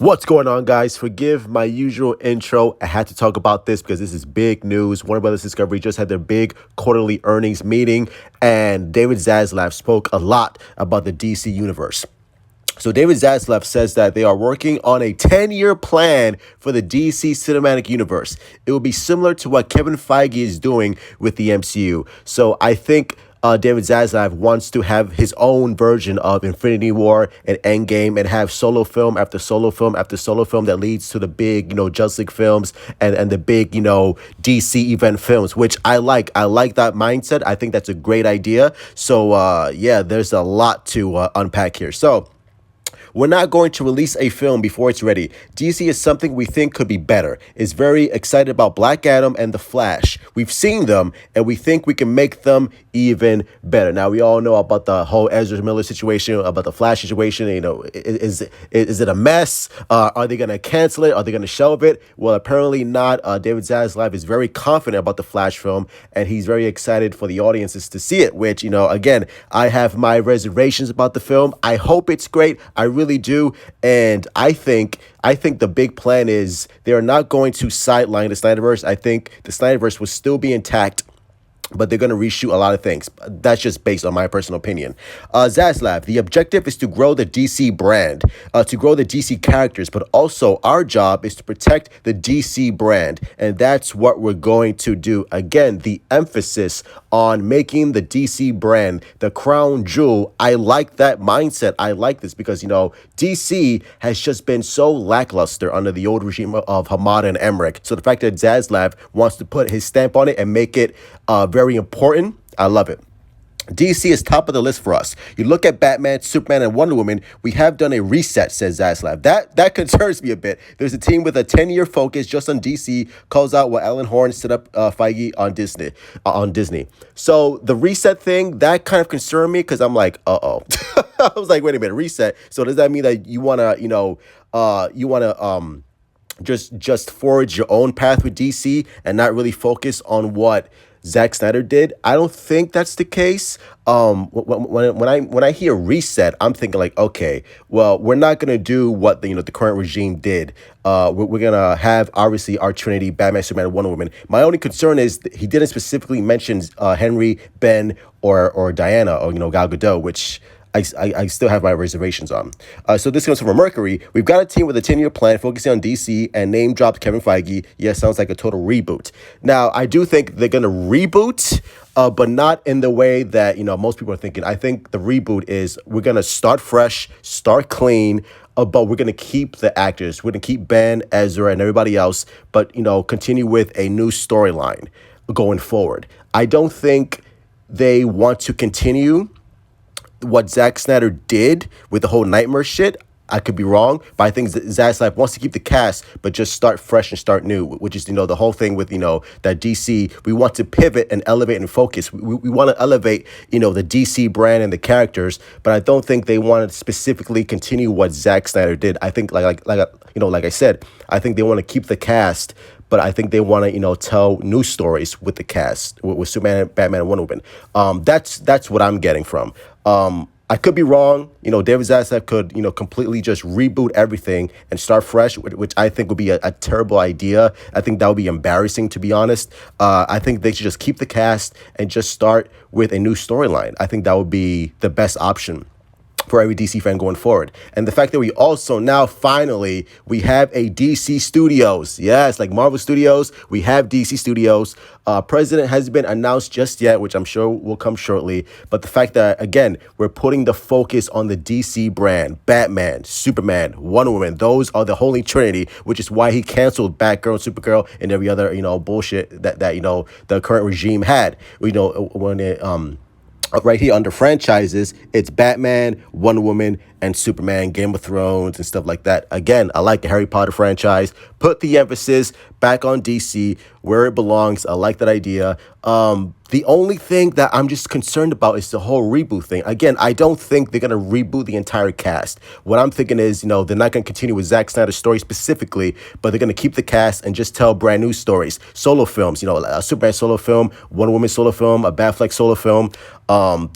What's going on, guys? Forgive my usual intro. I had to talk about this because this is big news. Warner Brothers Discovery just had their big quarterly earnings meeting, and David Zaslav spoke a lot about the DC universe. So David Zaslav says that they are working on a 10-year plan for the DC cinematic universe. It will be similar to what Kevin Feige is doing with the MCU. So I think David Zaslav wants to have his own version of Infinity War and Endgame and have solo film after solo film after solo film that leads to the big, Justice League films and the big, DC event films, which I like. I like that mindset. I think that's a great idea. So, there's a lot to unpack here. So, we're not going to release a film before it's ready. DC is something we think could be better. Is very excited about Black Adam and The Flash. We've seen them, and we think we can make them even better. Now, we all know about the whole Ezra Miller situation, about the Flash situation. Is it a mess? Are they going to cancel it? Are they going to shelve it? Well, apparently not. David Zaslav is very confident about the Flash film, and he's very excited for the audiences to see it, which, again, I have my reservations about the film. I hope it's great. I really do, and I think the big plan is they're not going to sideline the Snyderverse. I think the Snyderverse will still be intact, but they're going to reshoot a lot of things. That's just based on my personal opinion. Zaslav, the objective is to grow the DC brand, to grow the DC characters, but also our job is to protect the DC brand, and that's what we're going to do. Again, the emphasis on making the DC brand the crown jewel. I like that mindset. I like this because, DC has just been so lackluster under the old regime of Hamada and Emmerich. So the fact that Zaslav wants to put his stamp on it and make it very important, I love it. DC is top of the list for us. You look at Batman, Superman, and Wonder Woman, we have done a reset, says Zaslav. That concerns me a bit. There's a team with a 10-year focus just on DC, calls out what Alan Horn set up Feige on Disney. So the reset thing, that kind of concerned me because I'm like, uh-oh. I was like, wait a minute, reset. So does that mean that you want to, just forge your own path with DC and not really focus on what Zack Snyder did? I don't think that's the case. When I hear reset, I'm thinking like, okay, well, we're not gonna do what the current regime did. We're gonna have obviously our Trinity, Batman, Superman, and Wonder Woman. My only concern is he didn't specifically mention Henry, Ben, or Diana, or Gal Gadot, which I still have my reservations on. So this comes from Mercury. We've got a team with a 10-year plan focusing on DC and name dropped Kevin Feige. Yes, sounds like a total reboot. Now, I do think they're going to reboot, but not in the way that, most people are thinking. I think the reboot is we're going to start fresh, start clean, but we're going to keep the actors. We're going to keep Ben, Ezra, and everybody else, but, continue with a new storyline going forward. I don't think they want to continue what Zack Snyder did with the whole Nightmare shit. I could be wrong, but I think Zaslav wants to keep the cast, but just start fresh and start new, which is, the whole thing with, that DC, we want to pivot and elevate and focus. We want to elevate, the DC brand and the characters, but I don't think they want to specifically continue what Zack Snyder did. I think, like I said, I think they want to keep the cast, but I think they want to, tell new stories with the cast, with Superman, Batman, and Wonder Woman. That's what I'm getting from. I could be wrong. David Zaslav could, completely just reboot everything and start fresh, which I think would be a terrible idea. I think that would be embarrassing, to be honest. I think they should just keep the cast and just start with a new storyline. I think that would be the best option for every DC fan going forward. And the fact that we also now finally we have a DC Studios. Yes, like Marvel Studios, we have DC Studios. President hasn't been announced just yet, which I'm sure will come shortly. But the fact that, again, we're putting the focus on the DC brand, Batman, Superman, Wonder Woman, those are the Holy Trinity, which is why he canceled Batgirl, Supergirl, and every other, bullshit that the current regime had. When it, right here under franchises, it's Batman, Wonder Woman, and Superman, Game of Thrones, and stuff like that. Again, I like the Harry Potter franchise. Put the emphasis back on DC where it belongs. I like that idea. The only thing that I'm just concerned about is the whole reboot thing. Again, I don't think they're gonna reboot the entire cast. What I'm thinking is, they're not gonna continue with Zack Snyder's story specifically, but they're gonna keep the cast and just tell brand new stories, solo films. A Superman solo film, Wonder Woman solo film, a Batfleck solo film.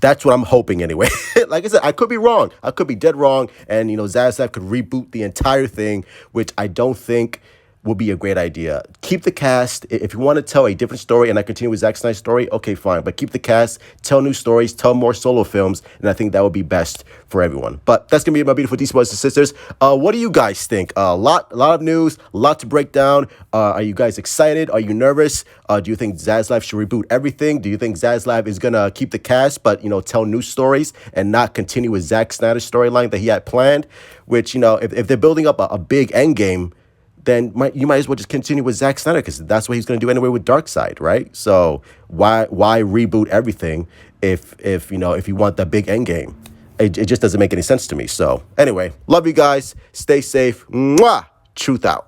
That's what I'm hoping anyway. Like I said, I could be wrong. I could be dead wrong, and Zaslav could reboot the entire thing, which I don't think would be a great idea. Keep the cast. If you want to tell a different story and I continue with Zack Snyder's story, okay, fine. But keep the cast, tell new stories, tell more solo films, and I think that would be best for everyone. But that's going to be my beautiful DC brothers and sisters. What do you guys think? A lot of news, a lot to break down. Are you guys excited? Are you nervous? Do you think Zaslav should reboot everything? Do you think Zaslav is going to keep the cast, but, tell new stories and not continue with Zack Snyder's storyline that he had planned? Which, if they're building up a big end game, then you might as well just continue with Zack Snyder, because that's what he's going to do anyway with Darkseid, right? So why reboot everything if you want that big end game? It just doesn't make any sense to me. So anyway, love you guys. Stay safe. Mwah! Truth out.